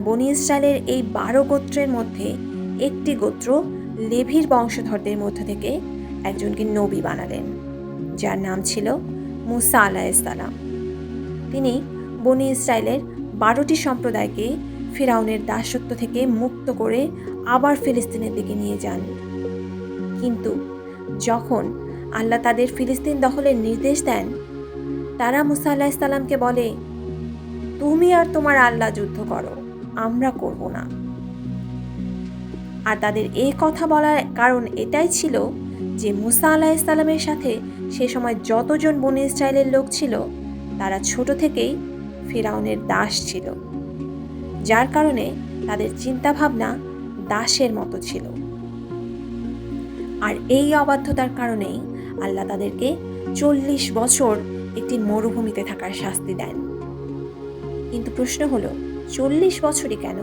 বনি ইসরায়েলের এই 12 গোত্রের মধ্যে একটি গোত্র লেভির বংশধরদের মধ্য থেকে একজনকে নবী বানালেন, যার নাম ছিল মুসা আলাইহিসসালাম। তিনি বনি ইসরায়েলের 12টি সম্প্রদায়কে ফিরাউনের দাসত্ব থেকে মুক্ত করে আবার ফিলিস্তিনের দিকে নিয়ে যান। কিন্তু যখন আল্লাহ তাদের ফিলিস্তিন দখলের নির্দেশ দেন, তারা মুসা আলাইহিসসালামকে বলে, তুমি আর তোমার আল্লাহ যুদ্ধ করো, আমরা করব না। আর তাদের এই কথা বলার কারণ এটাই ছিল যে মুসা আলাইহিসসালামের সাথে সে সময় যতজন বনি ইসরায়েলের লোক ছিল, তারা ছোট থেকেই ফিরাউনের দাস ছিল, যার কারণে তাদের চিন্তাভাবনা দাসের মতো ছিল। আর এই অবাধ্যতার কারণেই আল্লাহ তাদেরকে 40 বছর একটি মরুভূমিতে থাকার শাস্তি দেন। কিন্তু প্রশ্ন হলো, 40 বছরই কেন?